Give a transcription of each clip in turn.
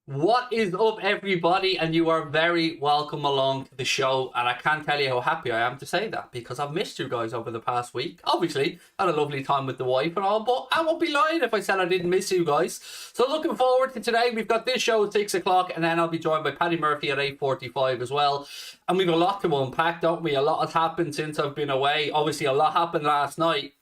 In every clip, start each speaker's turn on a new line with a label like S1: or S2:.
S1: What is up, everybody? And you are very welcome along to the show. And I can't tell you how happy I am to say that because I've missed you guys over the past week. Obviously, had a lovely time with the wife and all, but I won't be lying if I said I didn't miss you guys. So looking forward to today. We've got this show at 6 o'clock, and then I'll be joined by Paddy Murphy at 8:45 as well. And we've a lot to unpack, don't we? A lot has happened since I've been away. Obviously, a lot happened last night.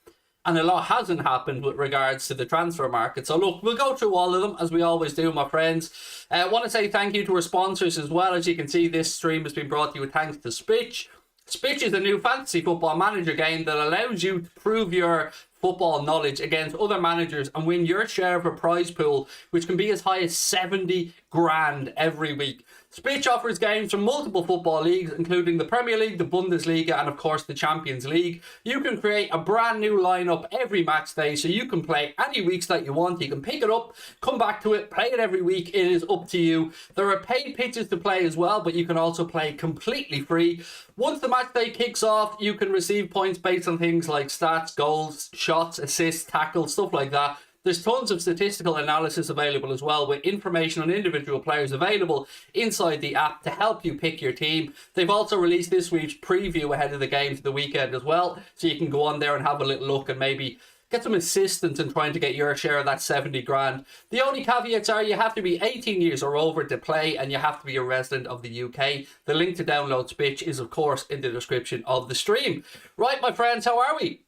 S1: And a lot hasn't happened with regards to the transfer market. So look, we'll go through all of them as we always do, my friends. I want to say thank you to our sponsors as well. As you can see, this stream has been brought to you thanks to Spitch. Spitch is a new fantasy football manager game that allows you to prove your football knowledge against other managers and win your share of a prize pool, which can be as high as 70 grand every week. Spitch offers games from multiple football leagues, including the Premier League, the Bundesliga, and of course the Champions League. You can create a brand new lineup every match day, so you can play any weeks that you want. You can pick it up, come back to it, play it every week. It is up to you. There are paid pitches to play as well, but you can also play completely free. Once the match day kicks off, you can receive points based on things like stats, goals, shots, assists, tackles, stuff like that. There's tons of statistical analysis available as well, with information on individual players available inside the app to help you pick your team. They've also released this week's preview ahead of the game to the weekend as well, so you can go on there and have a little look and maybe get some assistance in trying to get your share of that 70 grand. The only caveats are you have to be 18 years or over to play, and you have to be a resident of the UK. The link to download Spitch is, of course, in the description of the stream. Right, my friends, how are we?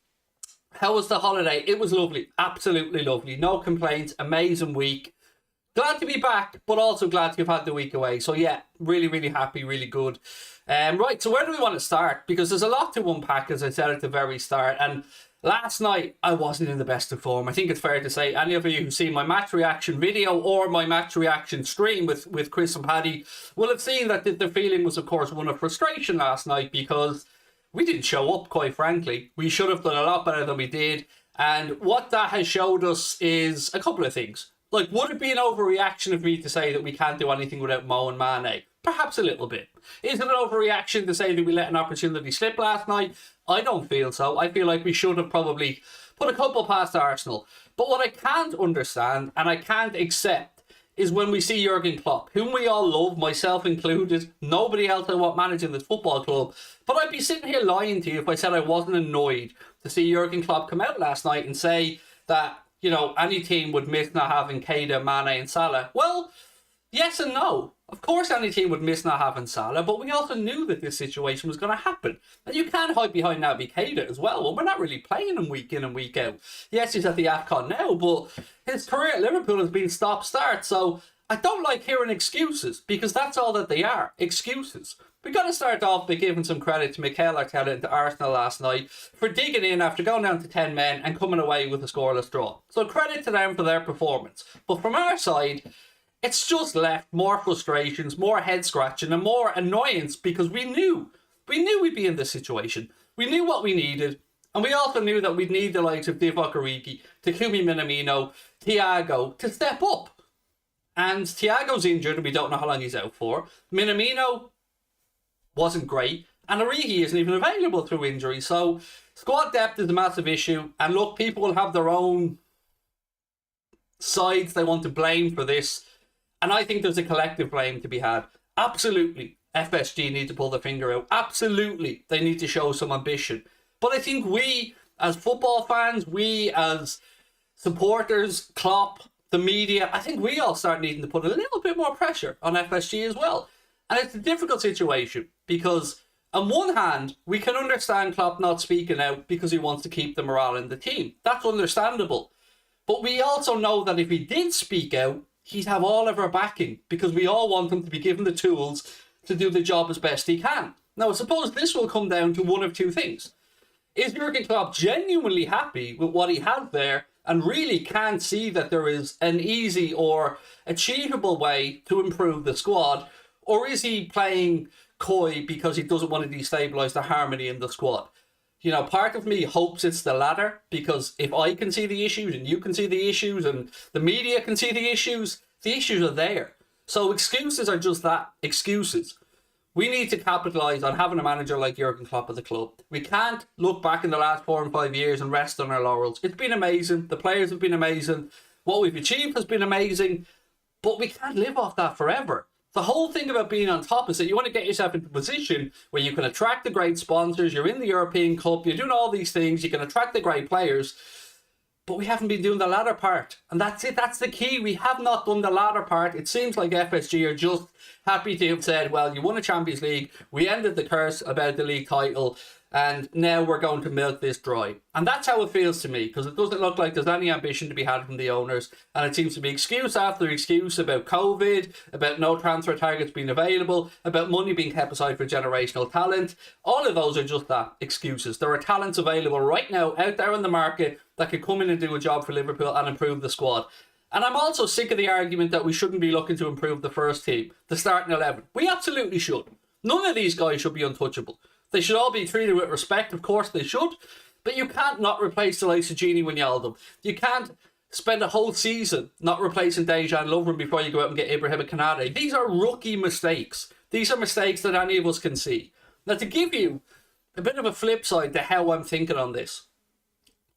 S1: How was the holiday? It was lovely. Absolutely lovely. No complaints. Amazing week. Glad to be back, but also glad to have had the week away. So yeah, really, really happy, really good. Right, so where do we want to start? Because there's a lot to unpack, as I said at the very start. And last night, I wasn't in the best of form. I think it's fair to say any of you who've seen my match reaction video or my match reaction stream with Chris and Paddy will have seen that the feeling was, of course, one of frustration last night because we didn't show up, quite frankly. We should have done a lot better than we did. And what that has showed us is a couple of things. Like, would it be an overreaction of me to say that we can't do anything without Mo and Mane? Perhaps a little bit. Is it an overreaction to say that we let an opportunity slip last night? I don't feel so. I feel like we should have probably put a couple past Arsenal. But what I can't understand and I can't accept is when we see Jurgen Klopp, whom we all love, myself included, nobody else I want managing this football club. But I'd be sitting here lying to you if I said I wasn't annoyed to see Jurgen Klopp come out last night and say that, you know, any team would miss not having Keita, Mane and Salah. Well, yes and no. Of course any team would miss not having Salah, but we also knew that this situation was going to happen. And you can't hide behind Naby Keita as well. Well, we're not really playing him week in and week out. Yes, he's at the AFCON now, but his career at Liverpool has been stop-start. So I don't like hearing excuses, because that's all that they are, excuses. We got to start off by giving some credit to Mikel Arteta and to Arsenal last night for digging in after going down to 10 men and coming away with a scoreless draw. So credit to them for their performance. But from our side, it's just left more frustrations, more head scratching, and more annoyance because we knew we'd be in this situation. We knew what we needed, and we also knew that we'd need the likes of Divock Origi, Takumi Minamino, Thiago to step up. And Thiago's injured, and we don't know how long he's out for. Minamino wasn't great, and Origi isn't even available through injury. So squad depth is a massive issue, and look, people will have their own sides they want to blame for this. And I think there's a collective blame to be had. Absolutely, FSG need to pull their finger out. Absolutely, they need to show some ambition. But I think we, as football fans, we as supporters, Klopp, the media, I think we all start needing to put a little bit more pressure on FSG as well. And it's a difficult situation because, on one hand, we can understand Klopp not speaking out because he wants to keep the morale in the team. That's understandable. But we also know that if he did speak out, he'd have all of our backing because we all want him to be given the tools to do the job as best he can. Now, I suppose this will come down to one of two things. Is Jurgen Klopp genuinely happy with what he has there and really can't see that there is an easy or achievable way to improve the squad? Or is he playing coy because he doesn't want to destabilise the harmony in the squad? You know, part of me hopes it's the latter, because if I can see the issues and you can see the issues and the media can see the issues are there. So excuses are just that, excuses. We need to capitalise on having a manager like Jurgen Klopp at the club. We can't look back in the last 4 and 5 years and rest on our laurels. It's been amazing. The players have been amazing. What we've achieved has been amazing. But we can't live off that forever. The whole thing about being on top is that you want to get yourself into a position where you can attract the great sponsors, you're in the European Cup, you're doing all these things, you can attract the great players, but we haven't been doing the latter part. And that's it, that's the key. We have not done the latter part. It seems like FSG are just happy to have said, well, you won a Champions League, we ended the curse about the league title, and now we're going to milk this dry. And that's how it feels to me, because it doesn't look like there's any ambition to be had from the owners. And it seems to be excuse after excuse about COVID, about no transfer targets being available, about money being kept aside for generational talent. All of those are just that, excuses. There are talents available right now out there in the market that could come in and do a job for Liverpool and improve the squad. And I'm also sick of the argument that we shouldn't be looking to improve the first team, the starting 11. We absolutely should. None of these guys should be untouchable. They should all be treated with respect, of course they should, but you can't not replace the likes of Gini Wijnaldum. You can't spend a whole season not replacing Dejan Lovren before you go out and get Ibrahim Konate. These are rookie mistakes. These are mistakes that any of us can see. Now, to give you a bit of a flip side to how I'm thinking on this,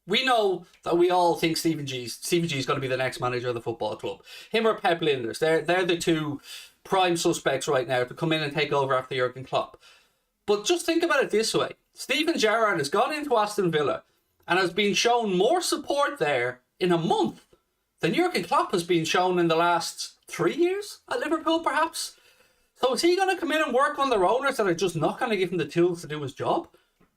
S1: we know that we all think Stephen G is going to be the next manager of the football club. Him or Pep Linders, they're the two prime suspects right now to come in and take over after Jurgen Klopp. But just think about it this way. Steven Gerrard has gone into Aston Villa and has been shown more support there in a month than Jurgen Klopp has been shown in the last 3 years at Liverpool, perhaps. So is he going to come in and work on their owners that are just not going to give him the tools to do his job?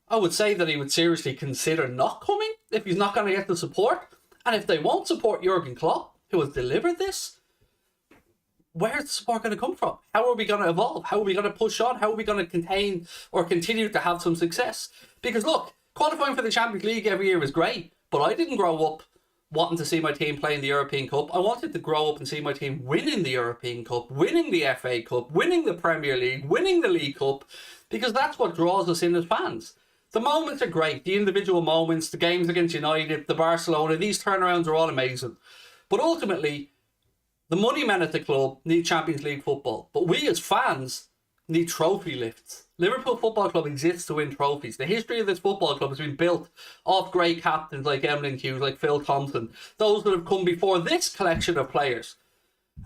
S1: I would say that he would seriously consider not coming if he's not going to get the support. And if they won't support Jurgen Klopp, who has delivered this, where's the support going to come from? How are we going to evolve? How are we going to push on? How are we going to contain or continue to have some success? Because look, qualifying for the Champions League every year is great, but I didn't grow up wanting to see my team play in the European Cup. I wanted to grow up and see my team winning the European Cup, winning the FA Cup, winning the Premier League, winning the League Cup, because that's what draws us in as fans. The moments are great, the individual moments, the games against United, the Barcelona, these turnarounds are all amazing. But ultimately, the money men at the club need Champions League football, but we as fans need trophy lifts. Liverpool Football Club exists to win trophies. The history of this football club has been built off great captains like Emlyn Hughes, like Phil Thompson, those that have come before this collection of players.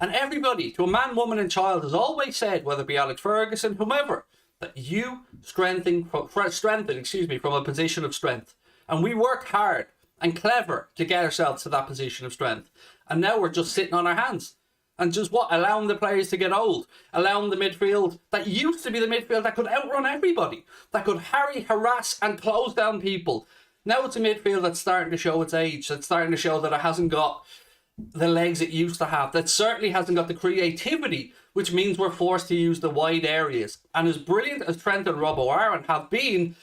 S1: And everybody, to a man, woman and child, has always said, whether it be Alex Ferguson, whomever, that you strengthen from a position of strength. And we work hard and clever to get ourselves to that position of strength. And now we're just sitting on our hands. And just allowing the players to get old. Allowing the midfield that used to be the midfield that could outrun everybody. That could harry, harass and close down people. Now it's a midfield that's starting to show its age. That's starting to show that it hasn't got the legs it used to have. That certainly hasn't got the creativity, which means we're forced to use the wide areas. And as brilliant as Trent and Robbo are and have been,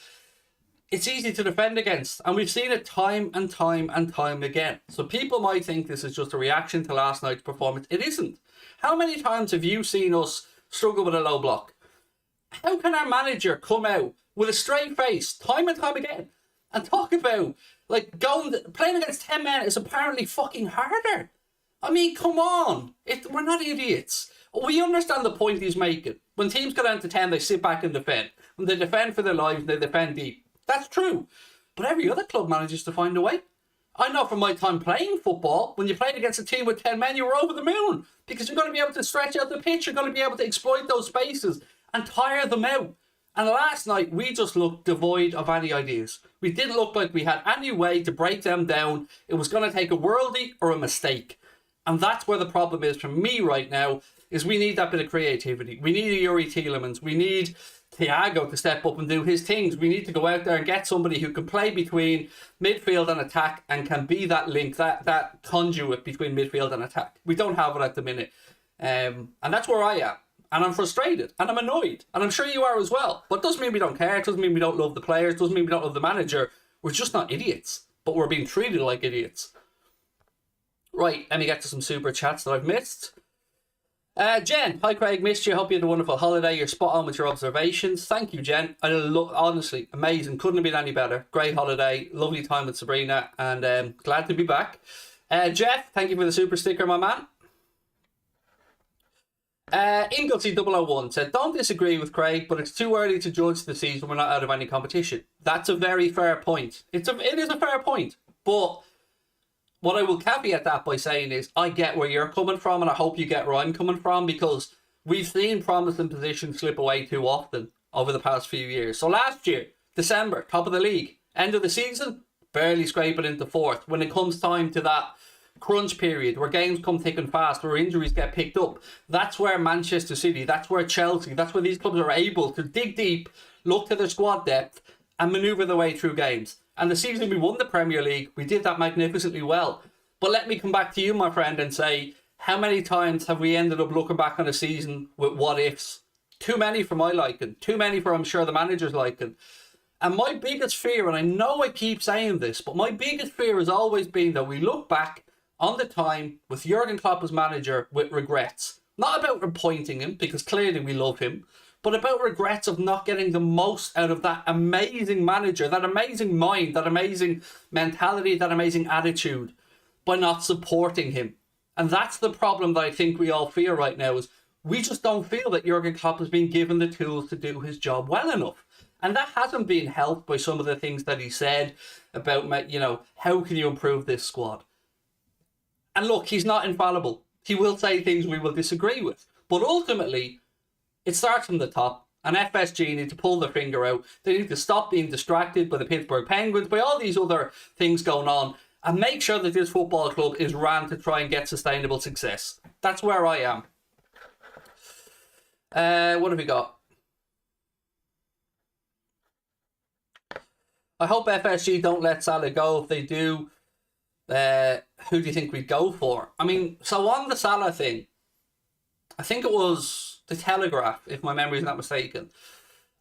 S1: it's easy to defend against, and we've seen it time and time and time again. So people might think this is just a reaction to last night's performance. It isn't. How many times have you seen us struggle with a low block? How can our manager come out with a straight face time and time again and talk about playing against 10 men is apparently fucking harder? I mean, come on. We're not idiots. We understand the point he's making. When teams go down to 10, they sit back and defend. When they defend for their lives, they defend deep. That's true. But every other club manages to find a way. I know from my time playing football, when you played against a team with 10 men, you were over the moon. Because you're going to be able to stretch out the pitch. You're going to be able to exploit those spaces and tire them out. And last night, we just looked devoid of any ideas. We didn't look like we had any way to break them down. It was going to take a worldie or a mistake. And that's where the problem is for me right now, is we need that bit of creativity. We need a Yuri Tielemans. We need Thiago to step up and do his things. We need to go out there and get somebody who can play between midfield and attack and can be that link, that conduit between midfield and attack. We don't have it at the minute. And that's where I am. And I'm frustrated and I'm annoyed. And I'm sure you are as well. But it doesn't mean we don't care. It doesn't mean we don't love the players. It doesn't mean we don't love the manager. We're just not idiots. But we're being treated like idiots. Right, let me get to some super chats that I've missed. Jen, hi Craig, missed you. Hope you had a wonderful holiday. You're spot on with your observations. Thank you, Jen. Honestly, amazing. Couldn't have been any better. Great holiday. Lovely time with Sabrina. And glad to be back. Jeff, thank you for the super sticker, my man. Inglesy001 said, don't disagree with Craig, but it's too early to judge the season. We're not out of any competition. That's a very fair point. It is a fair point. But what I will caveat that by saying is I get where you're coming from, and I hope you get where I'm coming from, because we've seen promising positions slip away too often over the past few years. So last year, December, top of the league. End of the season, barely scraping into fourth. When it comes time to that crunch period where games come thick and fast, where injuries get picked up, that's where Manchester City, that's where Chelsea, that's where these clubs are able to dig deep, look to their squad depth, and manoeuvre their way through games. And the season we won the Premier League, we did that magnificently well. But let me come back to you, my friend, and say, how many times have we ended up looking back on a season with what ifs? Too many for my liking. Too many for, I'm sure, the manager's liking. And my biggest fear, and I know I keep saying this, but my biggest fear has always been that we look back on the time with Jurgen Klopp as manager with regrets. Not about appointing him, because clearly we love him, but about regrets of not getting the most out of that amazing manager, that amazing mind, that amazing mentality, that amazing attitude, by not supporting him. And that's the problem that I think we all feel right now, is we just don't feel that Jurgen Klopp has been given the tools to do his job well enough. And that hasn't been helped by some of the things that he said about, you know, how can you improve this squad? And look, he's not infallible. He will say things we will disagree with. But ultimately, it starts from the top. And FSG need to pull their finger out. They need to stop being distracted by the Pittsburgh Penguins, by all these other things going on, and make sure that this football club is ran to try and get sustainable success. That's where I am. What have we got? I hope FSG don't let Salah go. If they do, who do you think we'd go for? I mean, so on the Salah thing, I think it was the Telegraph, if my memory is not mistaken,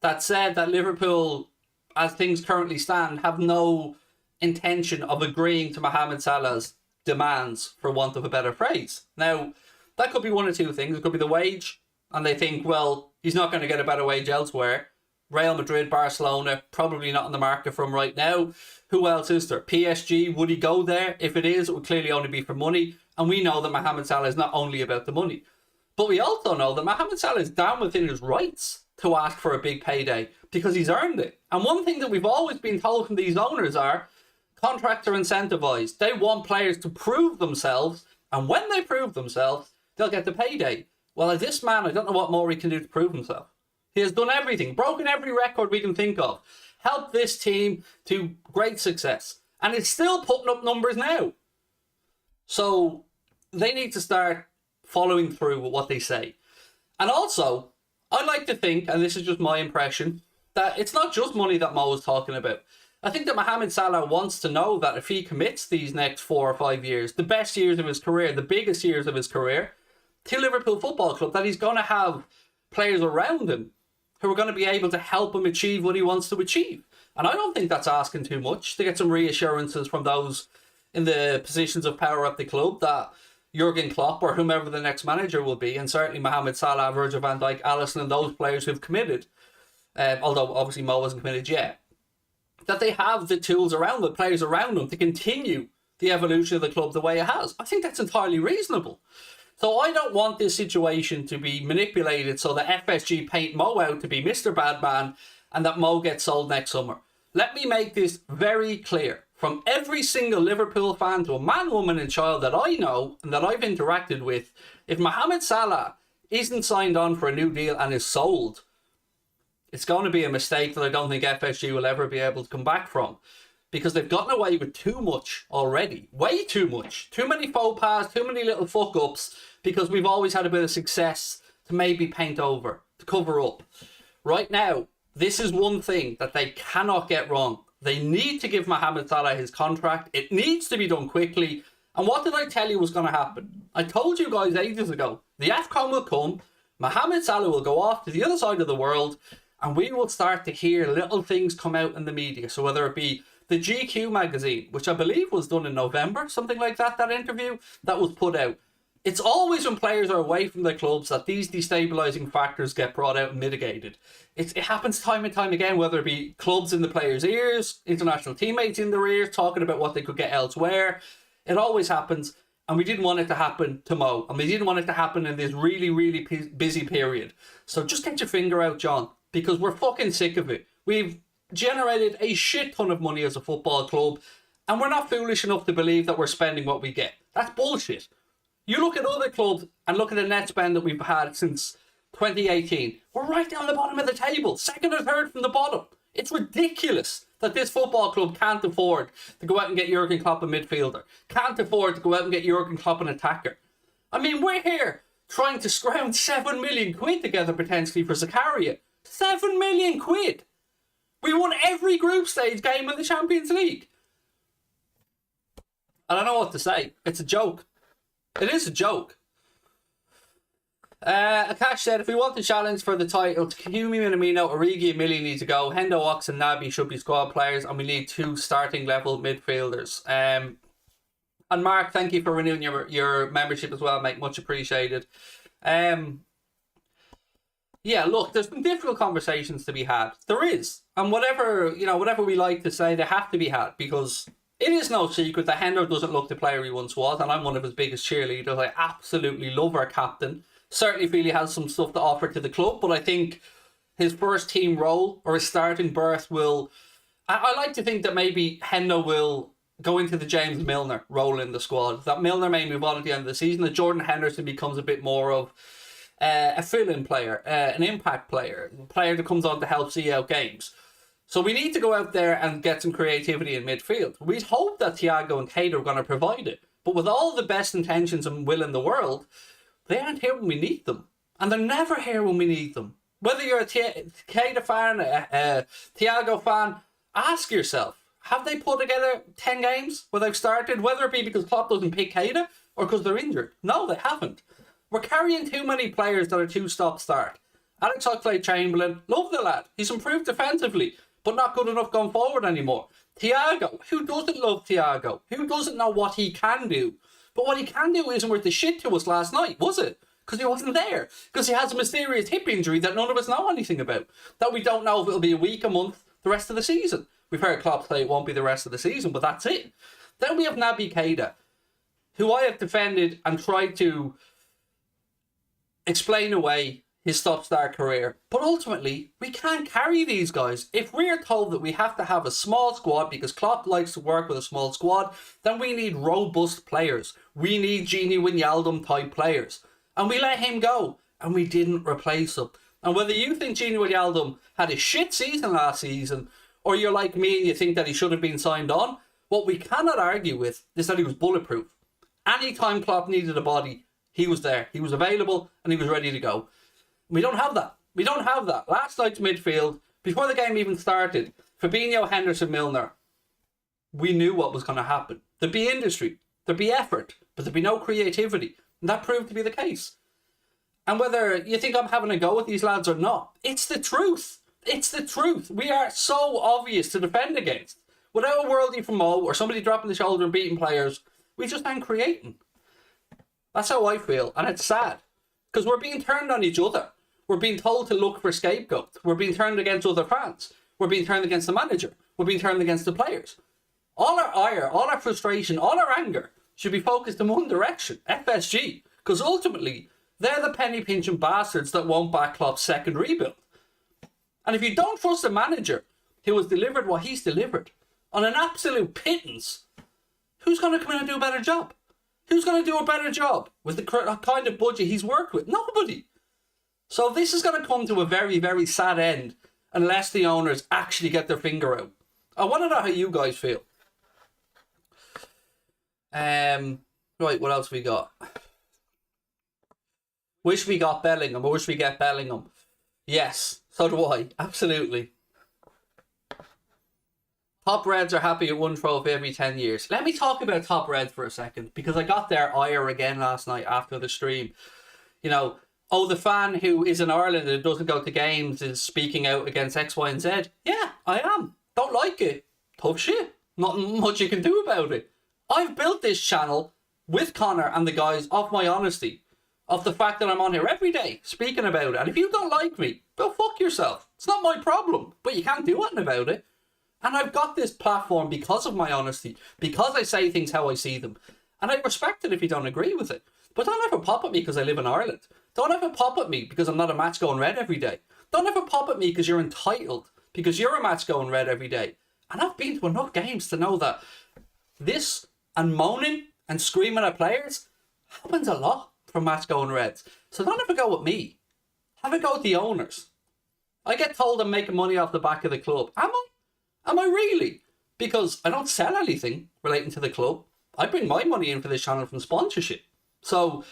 S1: that said that Liverpool, as things currently stand, have no intention of agreeing to Mohamed Salah's demands, for want of a better phrase. Now, that could be one or two things. It could be the wage, and they think, well, he's not going to get a better wage elsewhere. Real Madrid, Barcelona, probably not on the market for him right now. Who else is there? PSG, would he go there? If it is, it would clearly only be for money. And we know that Mohamed Salah is not only about the money. But we also know that Mohamed Salah is down within his rights to ask for a big payday, because he's earned it. And one thing that we've always been told from these owners are, contracts are incentivized. They want players to prove themselves, and when they prove themselves, they'll get the payday. Well, this man, I don't know what more he can do to prove himself. He has done everything, broken every record we can think of, helped this team to great success, and it's still putting up numbers now. So they need to start following through with what they say. And also, I like to think, and this is just my impression, that it's not just money that Mo is talking about. I think that Mohamed Salah wants to know that if he commits these next 4 or 5 years, the best years of his career, the biggest years of his career, to Liverpool Football Club, that he's going to have players around him who are going to be able to help him achieve what he wants to achieve. And I don't think that's asking too much, to get some reassurances from those in the positions of power at the club that Jurgen Klopp or whomever the next manager will be, and certainly Mohamed Salah, Virgil van Dijk, Alisson, and those players who've committed, although obviously Mo hasn't committed yet, that they have the tools around them, players around them, to continue the evolution of the club the way it has. I think that's entirely reasonable. So I don't want this situation to be manipulated so that FSG paint Mo out to be Mr. Badman and that Mo gets sold next summer. Let me make this very clear. From every single Liverpool fan to a man, woman and child that I know and that I've interacted with, if Mohamed Salah isn't signed on for a new deal and is sold, it's going to be a mistake that I don't think FSG will ever be able to come back from. Because they've gotten away with too much already. Way too much. Too many faux pas, too many little fuck-ups, because we've always had a bit of success to maybe paint over, to cover up. Right now, this is one thing that they cannot get wrong. They need to give Mohamed Salah his contract. It needs to be done quickly. And what did I tell you was going to happen? I told you guys ages ago, the AFCON will come, Mohamed Salah will go off to the other side of the world, and we will start to hear little things come out in the media. So whether it be the GQ magazine, which I believe was done in November, something like that, that interview that was put out. It's always when players are away from their clubs that these destabilising factors get brought out and mitigated. It happens time and time again, whether it be clubs in the players' ears, international teammates in their ears, talking about what they could get elsewhere. It always happens, and we didn't want it to happen to Mo, and we didn't want it to happen in this really, really busy period. So just get your finger out, John, because we're fucking sick of it. We've generated a shit ton of money as a football club, And we're not foolish enough to believe that we're spending what we get. That's bullshit. You look at other clubs and look at the net spend that we've had since 2018. We're right down the bottom of the table, second or third from the bottom. It's ridiculous that this football club can't afford to go out and get Jurgen Klopp a midfielder, can't afford to go out and get Jurgen Klopp an attacker. I mean, we're here trying to scrounge 7 million quid together potentially for Zakaria. 7 million quid! We won every group stage game in the Champions League. I don't know what to say. It's a joke. It is a joke. Akash said, if we want to challenge for the title, Takumi Minamino, Origi and Millie need to go. Hendo, Ox and Naby should be squad players, and we need 2 starting level midfielders. And Mark, thank you for renewing your membership as well, mate. Much appreciated. Yeah, look, there's been difficult conversations to be had. There is. And whatever we like to say, they have to be had, because it is no secret that Hendo doesn't look the player he once was, and I'm one of his biggest cheerleaders. I absolutely love our captain. Certainly feel he has some stuff to offer to the club, but I think his first team role or his starting berth will... I like to think that maybe Hendo will go into the James Milner role in the squad. That Milner may move on at the end of the season. That Jordan Henderson becomes a bit more of a fill-in player, an impact player, a player that comes on to help see out games. So we need to go out there and get some creativity in midfield. We'd hope that Thiago and Keita are going to provide it. But with all the best intentions and will in the world, they aren't here when we need them. And they're never here when we need them. Whether you're a Keita fan, a Thiago fan, ask yourself, have they put together 10 games where they've started? Whether it be because Klopp doesn't pick Keita or because they're injured. No, they haven't. We're carrying too many players that are too stop-start. Alex Oxlade-Chamberlain, love the lad. He's improved defensively, but not good enough going forward anymore. Thiago, who doesn't love Thiago? Who doesn't know what he can do? But what he can do isn't worth the shit to us last night, was it? Because he wasn't there. Because he has a mysterious hip injury that none of us know anything about. That we don't know if it'll be a week, a month, the rest of the season. We've heard Klopp say it won't be the rest of the season, but that's it. Then we have Naby Keita, who I have defended and tried to explain away his stop-start career. But ultimately, we can't carry these guys. If we're told that we have to have a small squad because Klopp likes to work with a small squad, then we need robust players. We need Gini Wijnaldum type players. And we let him go. And we didn't replace him. And whether you think Gini Wijnaldum had a shit season last season, or you're like me and you think that he should have been signed on, what we cannot argue with is that he was bulletproof. Anytime Klopp needed a body, he was there. He was available and he was ready to go. We don't have that. We don't have that. Last night's midfield, before the game even started, Fabinho, Henderson, Milner, we knew what was going to happen. There'd be industry, there'd be effort, but there'd be no creativity. And that proved to be the case. And whether you think I'm having a go at these lads or not, it's the truth. It's the truth. We are so obvious to defend against. Without a worldie from Mo or somebody dropping the shoulder and beating players, we just aren't creating. That's how I feel. And it's sad. Because we're being turned on each other. We're being told to look for scapegoats. We're being turned against other fans. We're being turned against the manager. We're being turned against the players. All our ire, all our frustration, all our anger should be focused in one direction. FSG. Because ultimately, they're the penny pinching bastards that won't back Klopp's second rebuild. And if you don't trust a manager who has delivered what he's delivered on an absolute pittance, who's going to come in and do a better job? Who's going to do a better job with the kind of budget he's worked with? Nobody. So this is going to come to a very, very sad end unless the owners actually get their finger out. I want to know how you guys feel. Right, what else we got? Wish we got Bellingham. I wish we get Bellingham. Yes, so do I. Absolutely. Top Reds are happy at one trophy every 10 years. Let me talk about Top Reds for a second, because I got their ire again last night after the stream. You know, oh, the fan who is in Ireland and doesn't go to games is speaking out against X, Y, and Z. Yeah, I am. Don't like it. Tough shit. Not much you can do about it. I've built this channel with Connor and the guys off my honesty, of the fact that I'm on here every day speaking about it. And if you don't like me, go fuck yourself. It's not my problem, but you can't do anything about it. And I've got this platform because of my honesty, because I say things how I see them. And I respect it if you don't agree with it. But don't ever pop at me because I live in Ireland. Don't ever pop at me because I'm not a match going red every day. Don't ever pop at me because you're entitled, because you're a match going red every day. And I've been to enough games to know that this and moaning and screaming at players happens a lot from match going Reds. So don't have a go at me. Have a go at the owners. I get told I'm making money off the back of the club. Am I? Am I really? Because I don't sell anything relating to the club. I bring my money in for this channel from sponsorship. So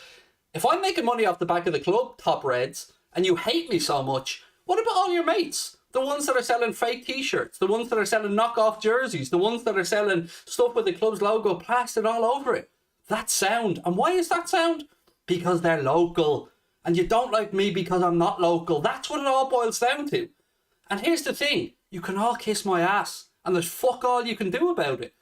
S1: if I'm making money off the back of the club, Top Reds, and you hate me so much, what about all your mates? The ones that are selling fake t-shirts, the ones that are selling knockoff jerseys, the ones that are selling stuff with the club's logo plastered all over it. That's sound. And why is that sound? Because they're local. And you don't like me because I'm not local. That's what it all boils down to. And here's the thing. You can all kiss my ass. And there's fuck all you can do about it.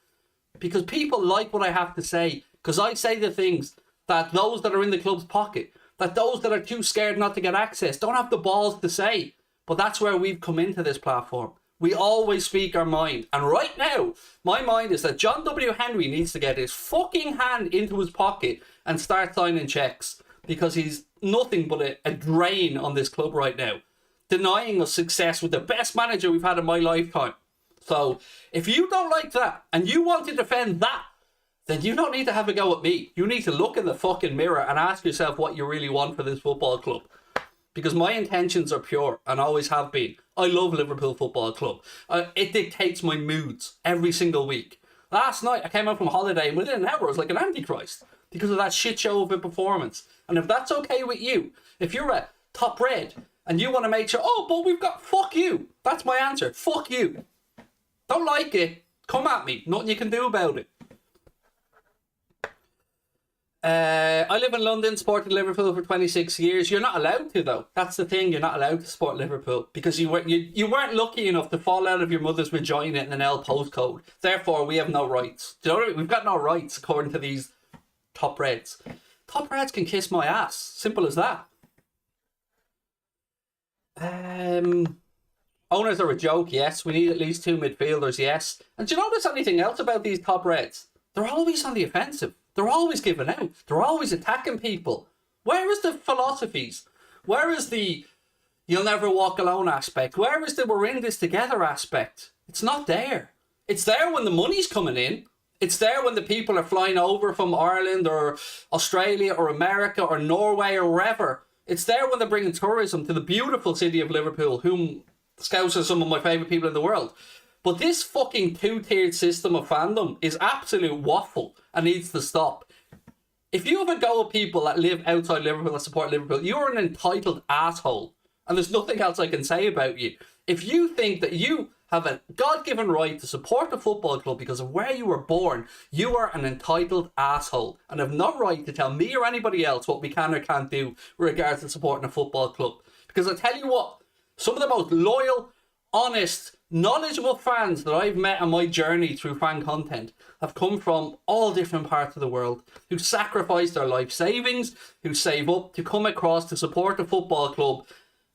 S1: Because people like what I have to say. Because I say the things that those that are in the club's pocket, that those that are too scared not to get access, don't have the balls to say. But that's where we've come into this platform. We always speak our mind. And right now, my mind is that John W. Henry needs to get his fucking hand into his pocket and start signing checks. Because he's nothing but a drain on this club right now. Denying us success with the best manager we've had in my lifetime. So, if you don't like that, and you want to defend that, then you don't need to have a go at me. You need to look in the fucking mirror and ask yourself what you really want for this football club. Because my intentions are pure, and always have been. I love Liverpool Football Club. It dictates my moods every single week. Last night, I came out from holiday, and within an hour, I was like an antichrist. Because of that shit show of a performance. And if that's okay with you, if you're a Top Red, and you want to make sure, oh, but we've got, fuck you. That's my answer. Fuck you. Don't like it. Come at me. Nothing you can do about it. I live in London, supported Liverpool for 26 years. You're not allowed to, though. That's the thing. You're not allowed to support Liverpool because you weren't lucky enough to fall out of your mother's vagina in an L postcode. Therefore, we have no rights. Do you know what I mean? We've got no rights according to these Top Reds. Top Reds can kiss my ass. Simple as that. Owners are a joke, yes. We need at least 2 midfielders, yes. And do you notice anything else about these Top Reds? They're always on the offensive. They're always giving out. They're always attacking people. Where is the philosophies? Where is the you'll never walk alone aspect? Where is the we're in this together aspect? It's not there. It's there when the money's coming in. It's there when the people are flying over from Ireland or Australia or America or Norway or wherever. It's there when they're bringing tourism to the beautiful city of Liverpool, whom Scouts are some of my favourite people in the world. But this fucking 2-tiered system of fandom is absolute waffle and needs to stop. If you have a go at people that live outside Liverpool and support Liverpool, you're an entitled asshole. And there's nothing else I can say about you. If you think that you have a God-given right to support a football club because of where you were born, you are an entitled asshole and have no right to tell me or anybody else what we can or can't do with regards to supporting a football club. Because I tell you what, some of the most loyal, honest, knowledgeable fans that I've met on my journey through fan content have come from all different parts of the world, who sacrifice their life savings, who save up to come across to support a football club,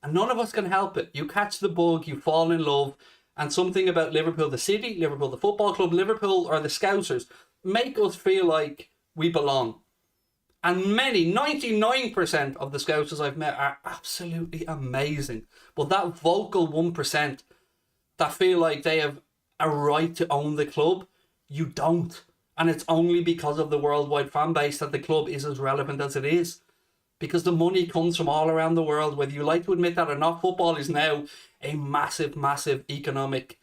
S1: and none of us can help it. You catch the bug, you fall in love, and something about Liverpool the city, Liverpool the football club, Liverpool or the Scousers make us feel like we belong. And many, 99% of the Scousers I've met are absolutely amazing. But that vocal 1% that feel like they have a right to own the club, you don't. And it's only because of the worldwide fan base that the club is as relevant as it is. Because the money comes from all around the world, whether you like to admit that or not. Football is now a massive, massive economic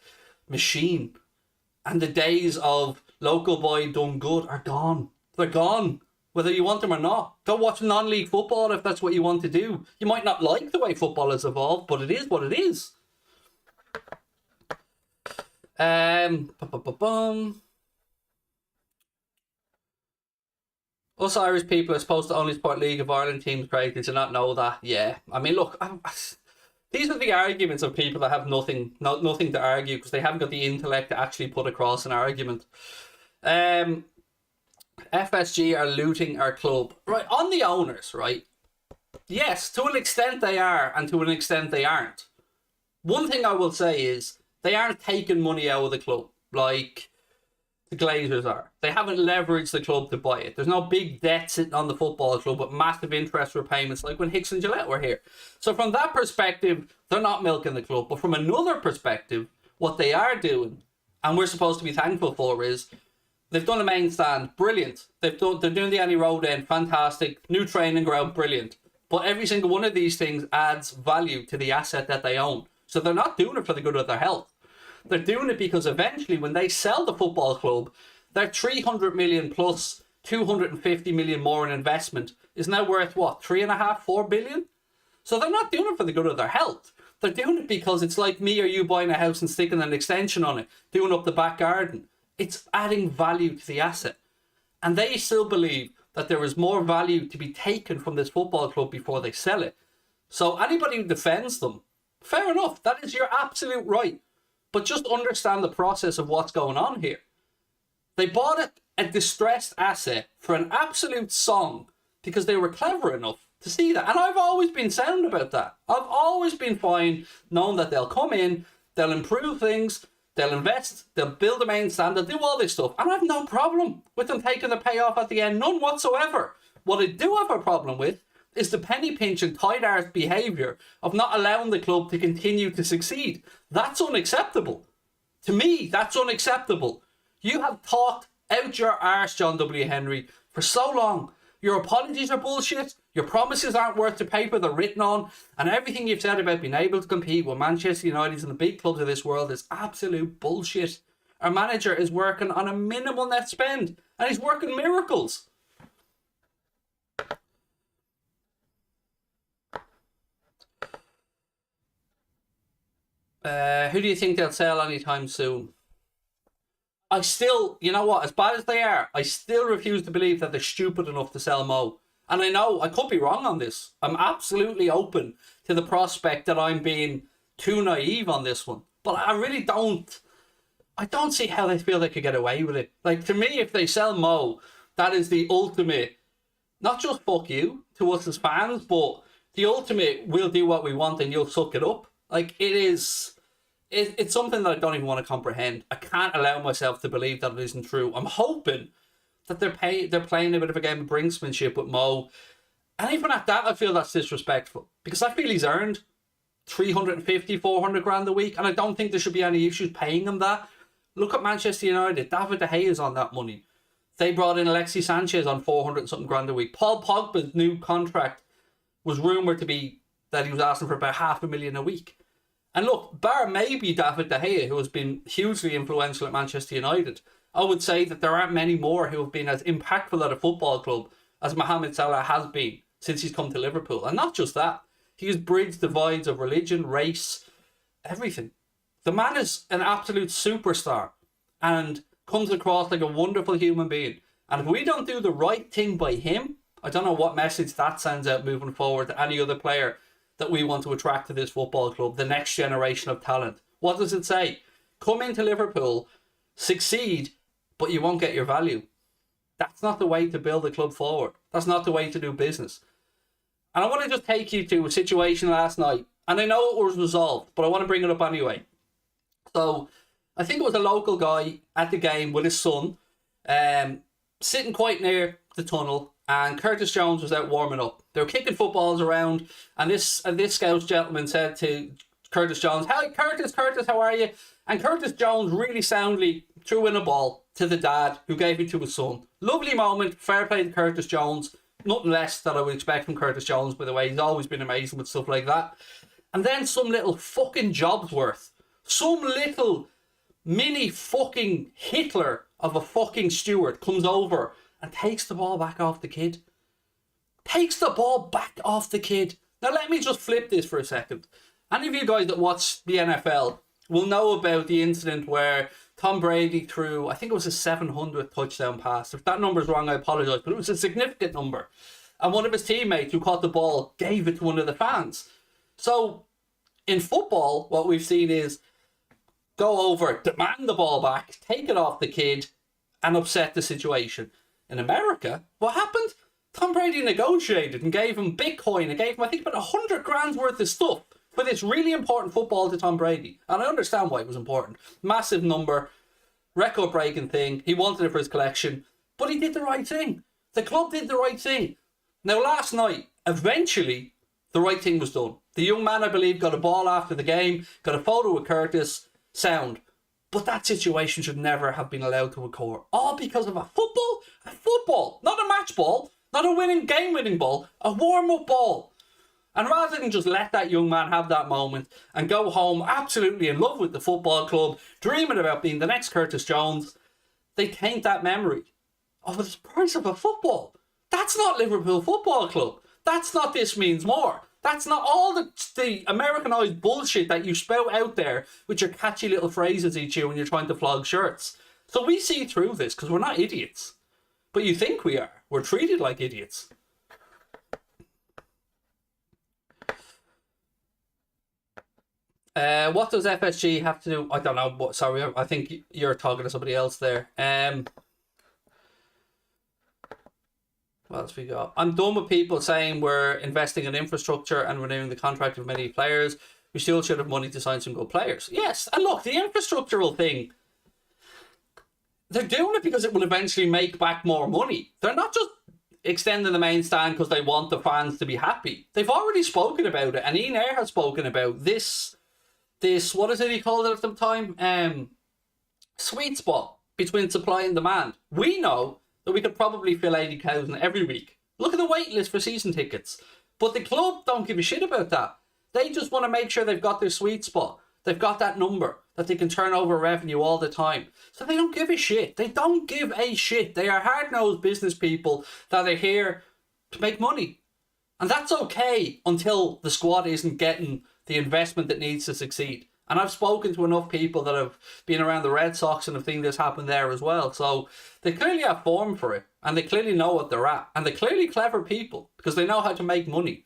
S1: machine. And the days of local boy done good are gone. They're gone. Whether you want them or not. Go watch non-league football if that's what you want to do. You might not like the way football has evolved, but it is what it is. Us Irish people are supposed to only support League of Ireland teams, Craig. Did you not know that? Yeah. I mean, look, these are the arguments of people that have nothing to argue because they haven't got the intellect to actually put across an argument. FSG are looting our club. Right, on the owners, right? Yes, to an extent they are, and to an extent they aren't. One thing I will say is, they aren't taking money out of the club, like the Glazers are. They haven't leveraged the club to buy it. There's no big debt sitting on the football club, but massive interest repayments, like when Hicks and Gillette were here. So from that perspective, they're not milking the club. But from another perspective, what they are doing, and we're supposed to be thankful for, is They've done a main stand, brilliant. They're doing the Annie Road end, fantastic. New training ground, brilliant. But every single one of these things adds value to the asset that they own. So they're not doing it for the good of their health. They're doing it because eventually when they sell the football club, their 300 million plus 250 million more in investment is now worth what, 3.5-4 billion? So they're not doing it for the good of their health. They're doing it because it's like me or you buying a house and sticking an extension on it, doing up the back garden. It's adding value to the asset. And they still believe that there is more value to be taken from this football club before they sell it. So anybody who defends them, fair enough, that is your absolute right. But just understand the process of what's going on here. They bought a distressed asset for an absolute song because they were clever enough to see that. And I've always been sound about that. I've always been fine knowing that they'll come in, they'll improve things, they'll invest, they'll build a main stand, they'll do all this stuff. And I have no problem with them taking the payoff at the end, none whatsoever. What I do have a problem with is the penny pinch and tight-arse behaviour of not allowing the club to continue to succeed. That's unacceptable. To me, that's unacceptable. You have talked out your arse, John W. Henry, for so long. Your apologies are bullshit. Your promises aren't worth the paper they're written on. And everything you've said about being able to compete with Manchester United and the big clubs of this world is absolute bullshit. Our manager is working on a minimal net spend. And he's working miracles. Who do you think they'll sell anytime soon? I still, you know what, as bad as they are, I still refuse to believe that they're stupid enough to sell Mo. And I know I could be wrong on this. I'm absolutely open to the prospect that I'm being too naive on this one. But I really don't. I don't see how they feel they could get away with it. Like, to me, if they sell Mo, that is the ultimate, not just fuck you to us as fans, but the ultimate, we'll do what we want and you'll suck it up. Like, it's something that I don't even want to comprehend. I can't allow myself to believe that it isn't true. I'm hoping that they're playing a bit of a game of brinksmanship with Mo. And even at that, I feel that's disrespectful. Because I feel he's earned 350, 400 grand a week. And I don't think there should be any issues paying him that. Look at Manchester United. David De Gea is on that money. They brought in Alexis Sanchez on 400 and something grand a week. Paul Pogba's new contract was rumoured to be that he was asking for about $500,000 a week. And look, bar maybe David De Gea, who has been hugely influential at Manchester United, I would say that there aren't many more who have been as impactful at a football club as Mohamed Salah has been since he's come to Liverpool. And not just that, he has bridged divides of religion, race, everything. The man is an absolute superstar and comes across like a wonderful human being. And if we don't do the right thing by him, I don't know what message that sends out moving forward to any other player that we want to attract to this football club, the next generation of talent. What does it say? Come into Liverpool, succeed, but you won't get your value. That's not the way to build a club forward. That's not the way to do business. And I want to just take you to a situation last night. And I know it was resolved, but I want to bring it up anyway. So, I think it was a local guy at the game with his son, sitting quite near the tunnel, and Curtis Jones was out warming up. They were kicking footballs around, and this Scouse gentleman said to Curtis Jones, "Hi, Curtis, how are you?" And Curtis Jones really soundly threw in a ball to the dad, who gave it to his son. Lovely moment, fair play to Curtis Jones. Nothing less that I would expect from Curtis Jones, by the way. He's always been amazing with stuff like that. And then some little fucking Jobsworth, some little mini fucking Hitler of a fucking steward comes over and takes the ball back off the kid. Takes the ball back off the kid. Now let me just flip this for a second. Any of you guys that watch the NFL will know about the incident where Tom Brady threw, I think it was a 700th touchdown pass. If that number's wrong, I apologise, but it was a significant number. And one of his teammates who caught the ball gave it to one of the fans. So, in football, what we've seen is go over, demand the ball back, take it off the kid, and upset the situation. In America, what happened? Tom Brady negotiated and gave him Bitcoin and gave him, I think, about 100 grand's worth of stuff for this really important football to Tom Brady. And I understand why it was important. Massive number, record-breaking thing. He wanted it for his collection, but he did the right thing. The club did the right thing. Now, last night, eventually, the right thing was done. The young man, I believe, got a ball after the game, got a photo with Curtis, sound. But that situation should never have been allowed to occur. All because of a football? A football, not a match ball, not a game-winning ball, a warm-up ball. And rather than just let that young man have that moment and go home absolutely in love with the football club, dreaming about being the next Curtis Jones, they taint that memory of the price of a football. That's not Liverpool Football Club. That's not This Means More. That's not all the Americanized bullshit that you spout out there with your catchy little phrases each year when you're trying to flog shirts. So we see through this because we're not idiots. But you think we are. We're treated like idiots. What does FSG have to do? I don't know. Sorry, I think you're talking to somebody else there. What else we got? I'm done with people saying we're investing in infrastructure and renewing the contract of many players. We still should have money to sign some good players. Yes, and look, the infrastructural thing, they're doing it because it will eventually make back more money. They're not just extending the main stand because they want the fans to be happy. They've already spoken about it, and Ian Ayre has spoken about this, what is it he called it at the time? Sweet spot between supply and demand. We know that we could probably fill 80,000 every week. Look at the wait list for season tickets. But the club don't give a shit about that. They just want to make sure they've got their sweet spot. They've got that number that they can turn over revenue all the time. So they don't give a shit. They don't give a shit. They are hard-nosed business people that are here to make money. And that's okay until the squad isn't getting the investment that needs to succeed. And I've spoken to enough people that have been around the Red Sox and have seen this happen there as well. So they clearly have form for it. And they clearly know what they're at. And they're clearly clever people because they know how to make money.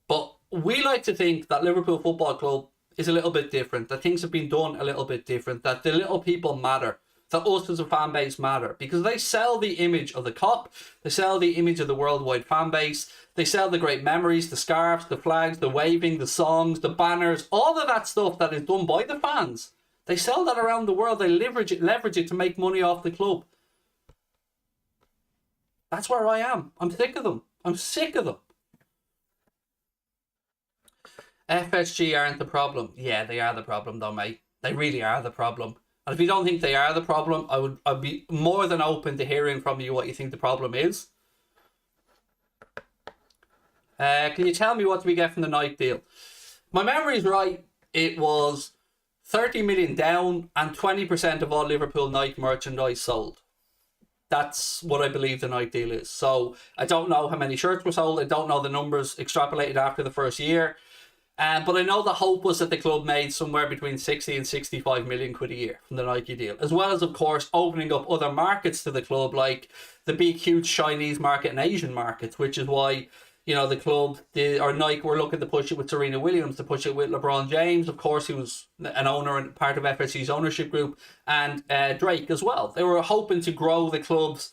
S1: But we like to think that Liverpool Football Club is a little bit different. That things have been done a little bit different. That the little people matter. That us as a fan base matter. Because they sell the image of the KOPP. They sell the image of the worldwide fan base. They sell the great memories, the scarves, the flags, the waving, the songs, the banners, all of that stuff that is done by the fans. They sell that around the world. They leverage it to make money off the club. That's where I am. I'm sick of them. I'm sick of them. FSG aren't the problem. Yeah, they are the problem though, mate. They really are the problem. And if you don't think they are the problem, I'd be more than open to hearing from you what you think the problem is. Can you tell me what do we get from the Nike deal? My memory's right. It was 30 million down and 20% of all Liverpool Nike merchandise sold. That's what I believe the Nike deal is. So I don't know how many shirts were sold. I don't know the numbers extrapolated after the first year. But I know the hope was that the club made somewhere between 60 and 65 million quid a year from the Nike deal. As well as, of course, opening up other markets to the club, like the big, huge Chinese market and Asian markets, which is why, you know, the club, or Nike, were looking to push it with Serena Williams, to push it with LeBron James, of course, who was an owner and part of FSG's ownership group, and Drake as well. They were hoping to grow the club's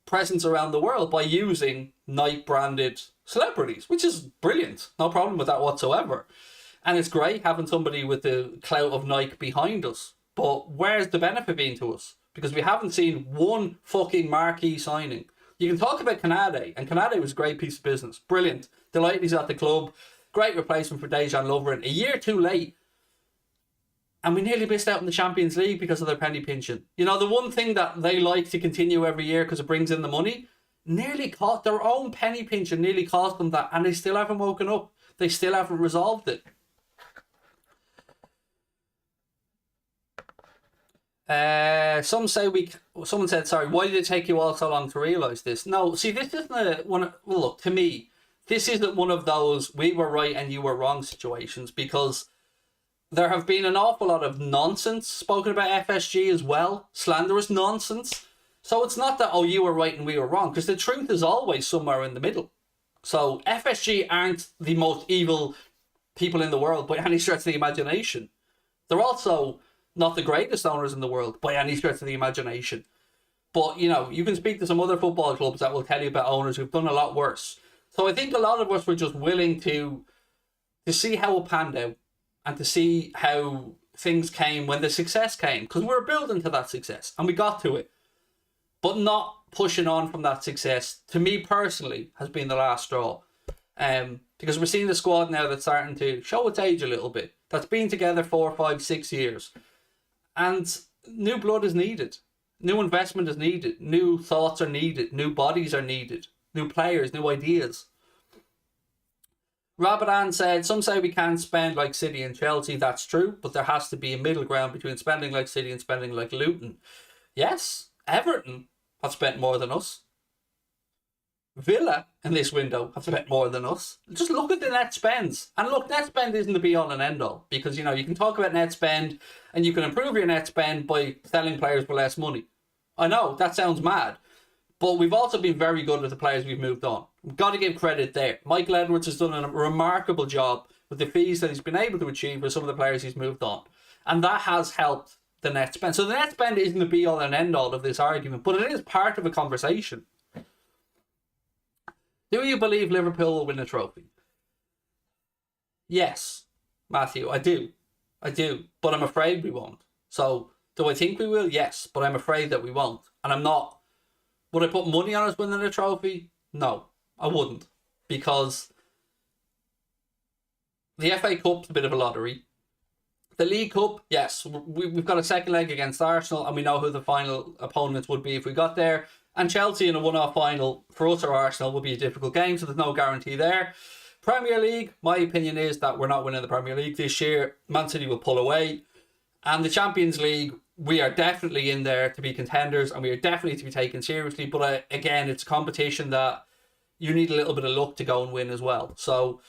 S1: presence around the world by using Nike-branded celebrities, which is brilliant. No problem with that whatsoever. And it's great having somebody with the clout of Nike behind us. But where's the benefit been to us? Because we haven't seen one fucking marquee signing. You can talk about Canade, and Canade was a great piece of business. Brilliant. Delighted he's at the club. Great replacement for Dejan Lovren. A year too late. And we nearly missed out in the Champions League because of their penny pinching. You know, the one thing that they like to continue every year because it brings in the money, nearly cost their own penny pinching, nearly cost them that, and they still haven't woken up. They still haven't resolved it. Someone said, sorry, why did it take you all so long to realise this? No, see, this isn't well, look, to me, this isn't one of those we were right and you were wrong situations, because there have been an awful lot of nonsense spoken about FSG as well, slanderous nonsense. So it's not that, oh, you were right and we were wrong, because the truth is always somewhere in the middle. So FSG aren't the most evil people in the world by any stretch of the imagination. They're also not the greatest owners in the world by any stretch of the imagination. But, you know, you can speak to some other football clubs that will tell you about owners who've done a lot worse. So I think a lot of us were just willing to see how it panned out and to see how things came when the success came. Because we were building to that success and we got to it. But not pushing on from that success, to me personally, has been the last straw. Because we're seeing the squad now that's starting to show its age a little bit. That's been together 4, 5, 6 years. And new blood is needed. New investment is needed. New thoughts are needed. New bodies are needed. New players, new ideas. Rabadan said, some say we can't spend like City and Chelsea. That's true, but there has to be a middle ground between spending like City and spending like Luton. Yes, Everton have spent more than us. Villa in this window have spent more than us. Just look at the net spends. And look, net spend isn't the be all and end all, because you can talk about net spend and you can improve your net spend by selling players for less money. I know that sounds mad, but we've also been very good with the players we've moved on. We've got to give credit there. Michael Edwards has done a remarkable job with the fees that he's been able to achieve with some of the players he's moved on, and that has helped the net spend. So the net spend isn't the be all and end all of this argument, but it is part of a conversation. Do you believe Liverpool will win a trophy? Yes, Matthew, I do. But I'm afraid we won't. So, do I think we will? Yes, but I'm afraid that we won't. And I'm not. Would I put money on us winning a trophy? No, I wouldn't. Because the FA Cup's a bit of a lottery. The League Cup, yes, we've got a second leg against Arsenal, and we know who the final opponents would be if we got there. And Chelsea in a one-off final for us or Arsenal would be a difficult game, so there's no guarantee there. Premier League, my opinion is that we're not winning the Premier League this year. Man City will pull away. And the Champions League, we are definitely in there to be contenders, and we are definitely to be taken seriously. But again, it's a competition that you need a little bit of luck to go and win as well. So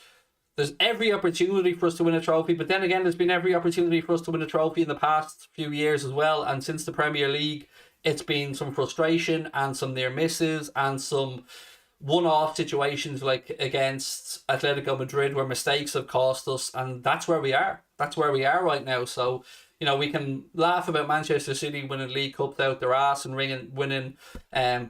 S1: there's every opportunity for us to win a trophy. But then again, there's been every opportunity for us to win a trophy in the past few years as well. And since the Premier League, it's been some frustration and some near misses and some one-off situations like against Atletico Madrid where mistakes have cost us, and that's where we are. That's where we are right now. So, we can laugh about Manchester City winning League Cups out their ass and winning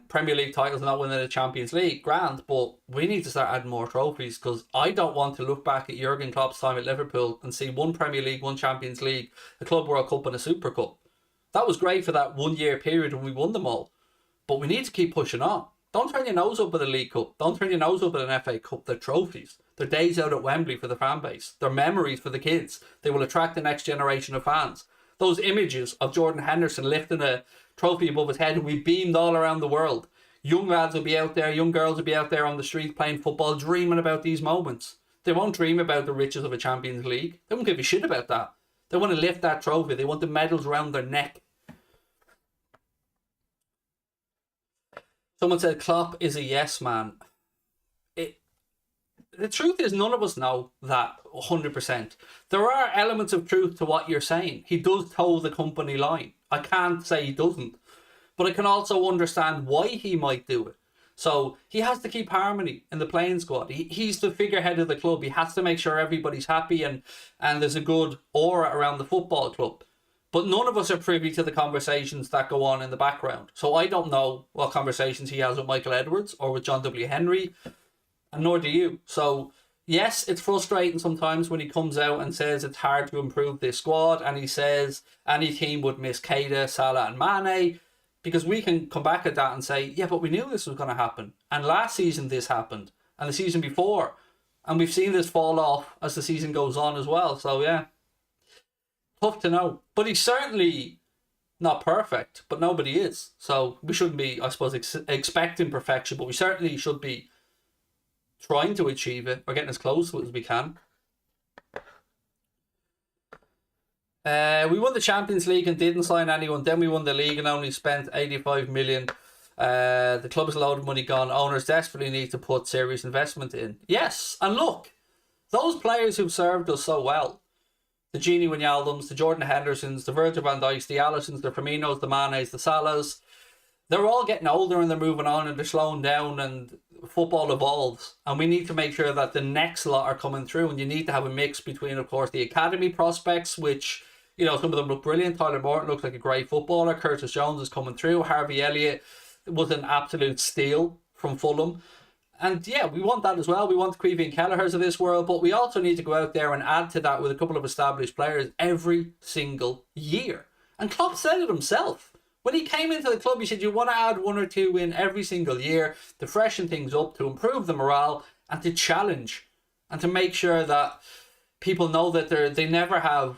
S1: Premier League titles and not winning the Champions League. Grand, but we need to start adding more trophies, because I don't want to look back at Jurgen Klopp's time at Liverpool and see one Premier League, one Champions League, a Club World Cup and a Super Cup. That was great for that 1 year period when we won them all. But we need to keep pushing on. Don't turn your nose up at a League Cup. Don't turn your nose up at an FA Cup. They're trophies. They're days out at Wembley for the fan base. They're memories for the kids. They will attract the next generation of fans. Those images of Jordan Henderson lifting a trophy above his head and we beamed all around the world. Young lads will be out there, young girls will be out there on the street playing football, dreaming about these moments. They won't dream about the riches of a Champions League. They won't give a shit about that. They want to lift that trophy. They want the medals around their neck. Someone said Klopp is a yes man. The truth is, none of us know that 100%. There are elements of truth to what you're saying. He does toe the company line. I can't say he doesn't. But I can also understand why he might do it. So he has to keep harmony in the playing squad. He's the figurehead of the club. He has to make sure everybody's happy and there's a good aura around the football club. But none of us are privy to the conversations that go on in the background. So I don't know what conversations he has with Michael Edwards or with John W. Henry, and nor do you. So yes, it's frustrating sometimes when he comes out and says it's hard to improve this squad, and he says any team would miss Keita, Salah and Mane, because we can come back at that and say, yeah, but we knew this was going to happen. And last season this happened, and the season before. And we've seen this fall off as the season goes on as well. So yeah, tough to know. But he's certainly not perfect, but nobody is. So we shouldn't be, I suppose, expecting perfection, but we certainly should be trying to achieve it or getting as close to it as we can. We won the Champions League and didn't sign anyone. Then we won the league and only spent 85 million. The club has a load of money gone. Owners desperately need to put serious investment in. Yes, and look, those players who've served us so well, the Gini Wijnaldums, the Jordan Hendersons, the Virgil van Dijks, the Alissons, the Firminos, the Manes, the Salahs, they're all getting older and they're moving on and they're slowing down, and football evolves, and we need to make sure that the next lot are coming through, and you need to have a mix between, of course, the academy prospects, which, some of them look brilliant. Tyler Morton looks like a great footballer. Curtis Jones is coming through. Harvey Elliott was an absolute steal from Fulham. And yeah, we want that as well. We want the Creevy and Kelleher's of this world, but we also need to go out there and add to that with a couple of established players every single year. And Klopp said it himself. When he came into the club, he said you want to add one or two in every single year to freshen things up, to improve the morale, and to challenge, and to make sure that people know that they never have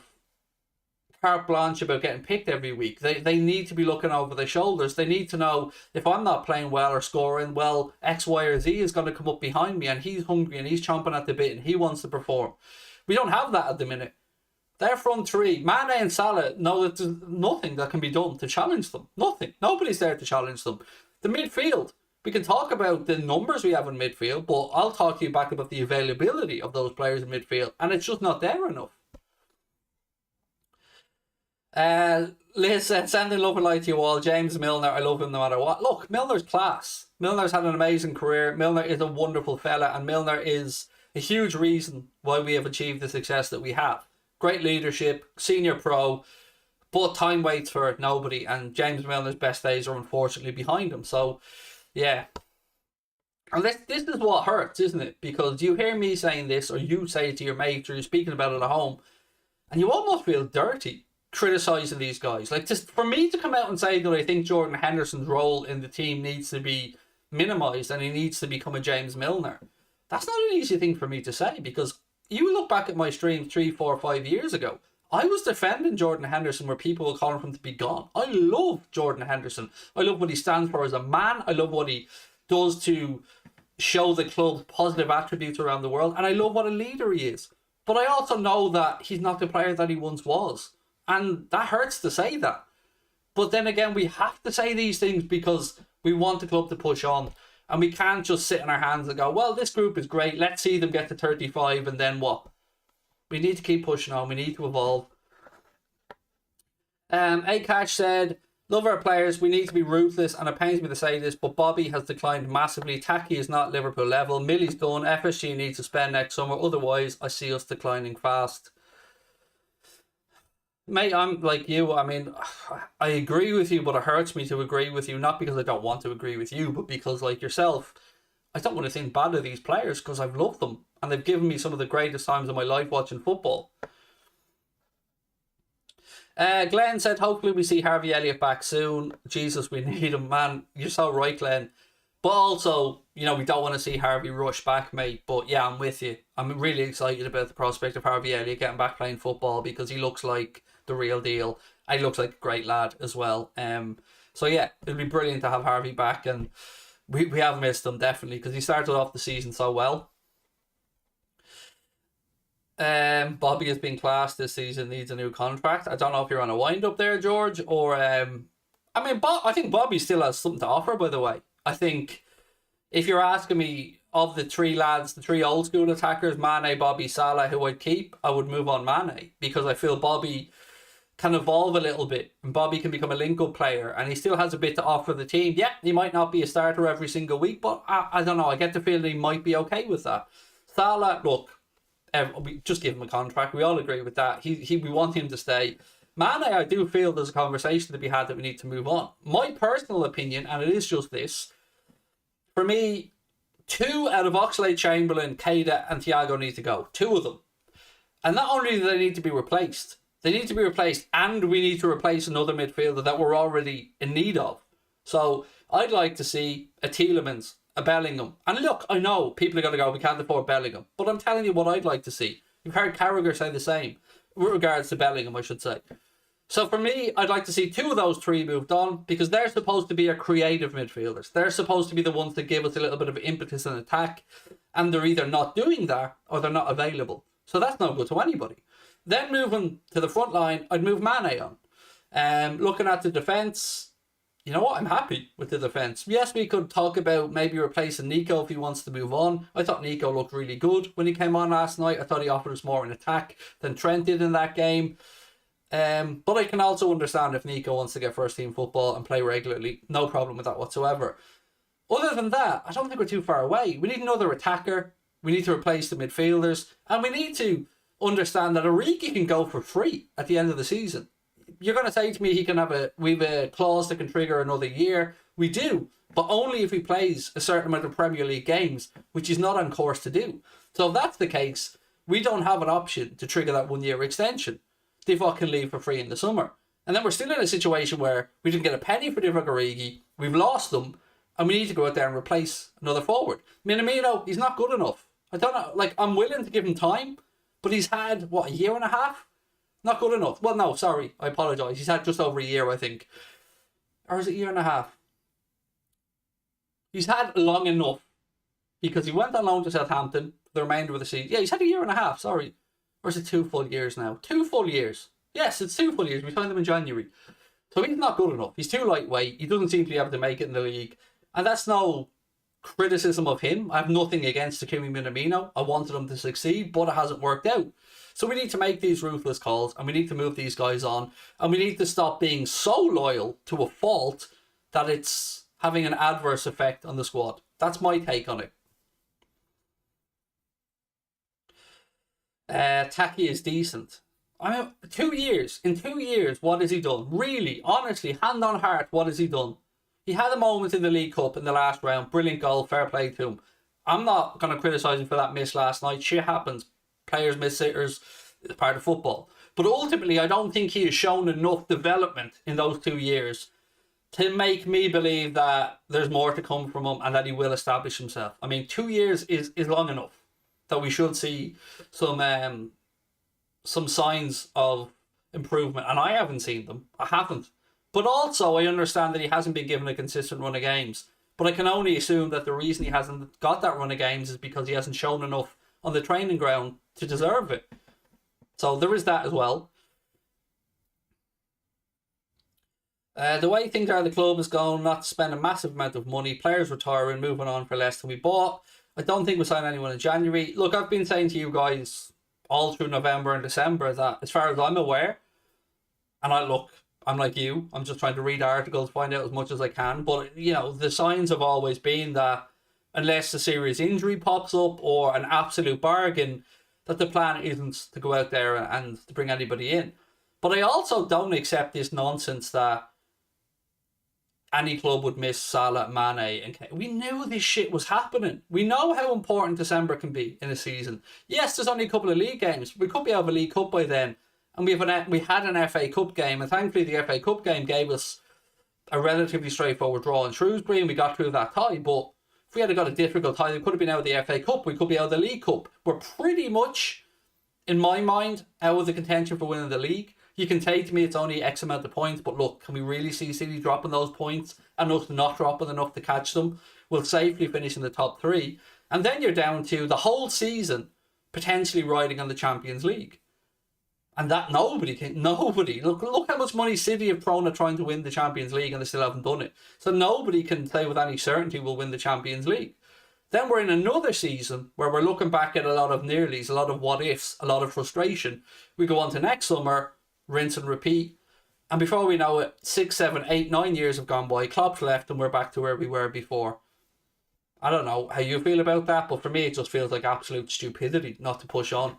S1: carte blanche about getting picked every week. They need to be looking over their shoulders. They need to know if I'm not playing well or scoring well, X, Y, or Z is going to come up behind me and he's hungry and he's chomping at the bit and he wants to perform. We don't have that at the minute. Their front three, Mane and Salah, know that there's nothing that can be done to challenge them. Nothing. Nobody's there to challenge them. The midfield, we can talk about the numbers we have in midfield, but I'll talk to you back about the availability of those players in midfield, and it's just not there enough. Liz said, sending love and light to you all. James Milner, I love him no matter what. Look, Milner's class. Milner's had an amazing career. Milner is a wonderful fella, and Milner is a huge reason why we have achieved the success that we have. Great leadership, senior pro, but time waits for nobody, and James Milner's best days are unfortunately behind him. So, yeah. And this is what hurts, isn't it? Because you hear me saying this, or you say it to your mates, or you're speaking about it at home, and you almost feel dirty criticising these guys. Like, just for me to come out and say that I think Jordan Henderson's role in the team needs to be minimised and he needs to become a James Milner, that's not an easy thing for me to say, because you look back at my stream 3, 4, 5 years ago, I was defending Jordan Henderson where people were calling for him to be gone. I love Jordan Henderson. I love what he stands for as a man. I love what he does to show the club positive attributes around the world. And I love what a leader he is. But I also know that he's not the player that he once was. And that hurts to say that. But then again, we have to say these things because we want the club to push on. And we can't just sit in our hands and go, well, this group is great. Let's see them get to 35 and then what? We need to keep pushing on. We need to evolve. Akash said, love our players. We need to be ruthless. And it pains me to say this, but Bobby has declined massively. Taki is not Liverpool level. Millie's done. FSG needs to spend next summer. Otherwise, I see us declining fast. Mate, I'm like you. I mean, I agree with you, but it hurts me to agree with you. Not because I don't want to agree with you, but because, like yourself, I don't want to think bad of these players because I've loved them. And they've given me some of the greatest times of my life watching football. Glenn said, hopefully we see Harvey Elliott back soon. Jesus, we need him, man. You're so right, Glenn. But also, you know, we don't want to see Harvey rush back, mate. But yeah, I'm with you. I'm really excited about the prospect of Harvey Elliott getting back playing football because he looks like the real deal. And he looks like a great lad as well. So yeah, it'll be brilliant to have Harvey back. And we have missed him, definitely, because he started off the season so well. Bobby has been classed this season, needs a new contract. I don't know if you're on a wind up there, George, or I mean, I think Bobby still has something to offer, by the way. I think if you're asking me of the three lads, the three old school attackers, Mane, Bobby, Salah, who I'd keep, I would move on Mane because I feel Bobby can evolve a little bit and Bobby can become a link-up player and he still has a bit to offer the team. Yeah, he might not be a starter every single week, but I don't know. I get the feeling he might be okay with that. Salah, look, we just give him a contract. We all agree with that. We want him to stay. Mane, I do feel there's a conversation to be had that we need to move on. My personal opinion, and it is just this, for me, 2 out of Oxlade-Chamberlain, Keita and Thiago need to go. 2 of them. And not only do they need to be replaced, they need to be replaced and we need to replace another midfielder that we're already in need of. So I'd like to see a Tielemans, a Bellingham. And look, I know people are going to go, we can't afford Bellingham. But I'm telling you what I'd like to see. You've heard Carragher say the same. With regards to Bellingham, I should say. So for me, I'd like to see 2 of those 3 moved on because they're supposed to be our creative midfielders. They're supposed to be the ones that give us a little bit of impetus and attack. And they're either not doing that or they're not available. So that's no good to anybody. Then moving to the front line, I'd move Mane on. Looking at the defence, you know what? I'm happy with the defence. Yes, we could talk about maybe replacing Nico if he wants to move on. I thought Nico looked really good when he came on last night. I thought he offered us more in attack than Trent did in that game. But I can also understand if Nico wants to get first team football and play regularly. No problem with that whatsoever. Other than that, I don't think we're too far away. We need another attacker. We need to replace the midfielders. And we need to understand that Origi can go for free at the end of the season. You're going to say to me we've a clause that can trigger another year. We do, but only if he plays a certain amount of Premier League games, which he's not on course to do. So if that's the case, we don't have an option to trigger that 1-year extension. Divock can leave for free in the summer. And then we're still in a situation where we didn't get a penny for Divock Origi, we've lost them, and we need to go out there and replace another forward. Minamino, he's not good enough. I don't know, I'm willing to give him time, but he's had, a year and a half? Not good enough. Well, no, sorry. I apologise. He's had just over a year, I think. Or is it a year and a half? He's had long enough because he went on loan to Southampton for the remainder of the season. Yeah, he's had a year and a half, sorry. Or is it 2 full years now? 2 full years. Yes, it's 2 full years. We signed him in January. So he's not good enough. He's too lightweight. He doesn't seem to be able to make it in the league. And that's no criticism of him. I have nothing against Takumi Minamino. I wanted him to succeed, but it hasn't worked out. So we need to make these ruthless calls and we need to move these guys on. And we need to stop being so loyal to a fault that it's having an adverse effect on the squad. That's my take on it. Taki is decent. I mean, 2 years. In 2 years, what has he done? Really, honestly, hand on heart, what has he done? He had a moment in the League Cup in the last round. Brilliant goal, fair play to him. I'm not going to criticise him for that miss last night. Shit happens. Players miss sitters. It's part of football. But ultimately, I don't think he has shown enough development in those 2 years to make me believe that there's more to come from him and that he will establish himself. I mean, 2 years is long enough that we should see some signs of improvement. And I haven't seen them. I haven't. But also, I understand that he hasn't been given a consistent run of games. But I can only assume that the reason he hasn't got that run of games is because he hasn't shown enough on the training ground to deserve it. So there is that as well. The way things are, the club is going not to spend a massive amount of money. Players retiring, moving on for less than we bought. I don't think we'll sign anyone in January. Look, I've been saying to you guys all through November and December that as far as I'm aware, and I'm like you, I'm just trying to read articles, find out as much as I can. But, you know, the signs have always been that unless a serious injury pops up or an absolute bargain, that the plan isn't to go out there and to bring anybody in. But I also don't accept this nonsense that any club would miss Salah, Mane, and Kane. We knew this shit was happening. We know how important December can be in a season. Yes, there's only a couple of league games. We could be out of a League Cup by then. And we had an FA Cup game, and thankfully the FA Cup game gave us a relatively straightforward draw in Shrewsbury, and we got through that tie. But if we had got a difficult tie, we could have been out of the FA Cup. We could be out of the League Cup. We're pretty much, in my mind, out of the contention for winning the league. You can take to me it's only X amount of points, but look, can we really see City dropping those points and us not dropping enough to catch them? We'll safely finish in the top 3. And then you're down to the whole season potentially riding on the Champions League. And that nobody. Look how much money City have thrown at trying to win the Champions League and they still haven't done it. So nobody can say with any certainty we'll win the Champions League. Then we're in another season where we're looking back at a lot of nearlies, a lot of what ifs, a lot of frustration. We go on to next summer, rinse and repeat. And before we know it, 6, 7, 8, 9 years have gone by. Klopp's left and we're back to where we were before. I don't know how you feel about that, but for me it just feels like absolute stupidity not to push on.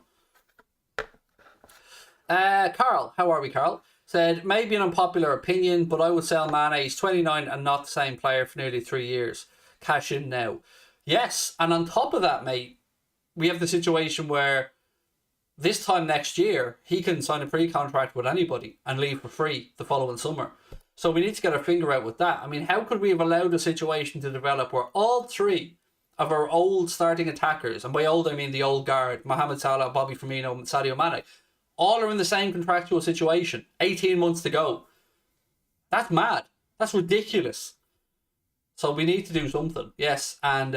S1: Carl, how are we, Carl? Said, maybe an unpopular opinion, but I would sell Mane. He's 29 and not the same player for nearly 3 years. Cash in now. Yes, and on top of that, mate, we have the situation where this time next year, he can sign a pre-contract with anybody and leave for free the following summer. So we need to get our finger out with that. I mean, how could we have allowed a situation to develop where all 3 of our old starting attackers, and by old I mean the old guard, Mohamed Salah, Bobby Firmino, and Sadio Mane, all are in the same contractual situation, 18 months to go. That's mad. That's ridiculous. So we need to do something. Yes, and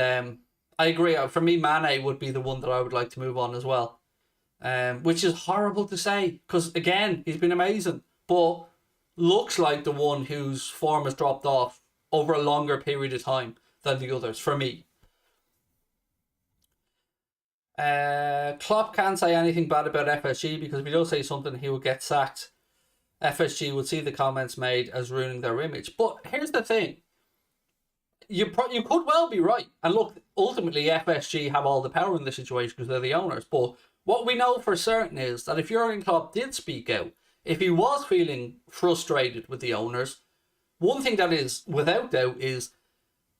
S1: I agree. For me, Mane would be the one that I would like to move on as well. Which is horrible to say, because again, he's been amazing. But looks like the one whose form has dropped off over a longer period of time than the others, for me. Klopp can't say anything bad about FSG because if he does say something, he will get sacked. FSG would see the comments made as ruining their image. But here's the thing. You could well be right. And look, ultimately, FSG have all the power in this situation because they're the owners. But what we know for certain is that if Jurgen Klopp did speak out, if he was feeling frustrated with the owners, one thing that is without doubt is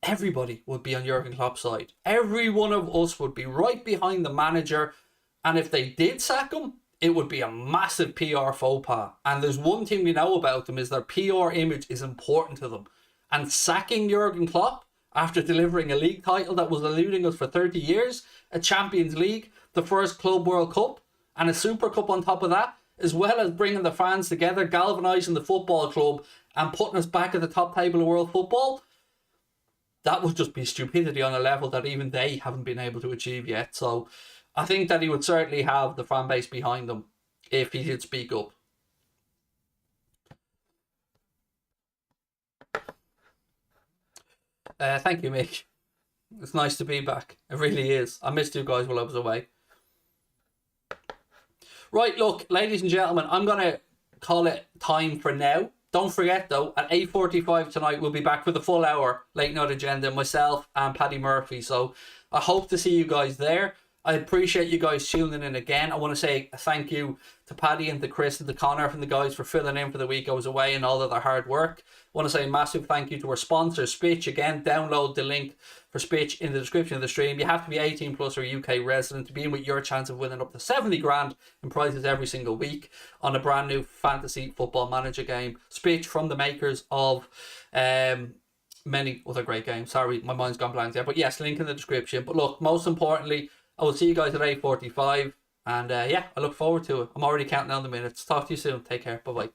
S1: everybody would be on Jurgen Klopp's side. Every one of us would be right behind the manager. And if they did sack him, it would be a massive PR faux pas. And there's one thing we know about them is their PR image is important to them. And sacking Jurgen Klopp after delivering a league title that was eluding us for 30 years, a Champions League, the first Club World Cup, and a Super Cup on top of that, as well as bringing the fans together, galvanising the football club and putting us back at the top table of world football, that would just be stupidity on a level that even they haven't been able to achieve yet. So I think that he would certainly have the fan base behind him if he did speak up. Thank you, Mick. It's nice to be back. It really is. I missed you guys while I was away. Right, look, ladies and gentlemen, I'm going to call it time for now. Don't forget, though, at 8:45 tonight, we'll be back with a full hour late night agenda, myself and Paddy Murphy. So I hope to see you guys there. I appreciate you guys tuning in again. I want to say a thank you to Paddy and to Chris and to Connor from the guys for filling in for the week I was away and all of their hard work. I want to say a massive thank you to our sponsor, Spitch. Again, download the link for Spitch in the description of the stream. You have to be 18 plus or UK resident to be in with your chance of winning up to 70 grand in prizes every single week on a brand new fantasy football manager game. Spitch, from the makers of many other great games. Sorry, my mind's gone blank there. But yes, link in the description. But look, most importantly, I will see you guys at 8:45. And yeah, I look forward to it. I'm already counting down the minutes. Talk to you soon. Take care. Bye-bye.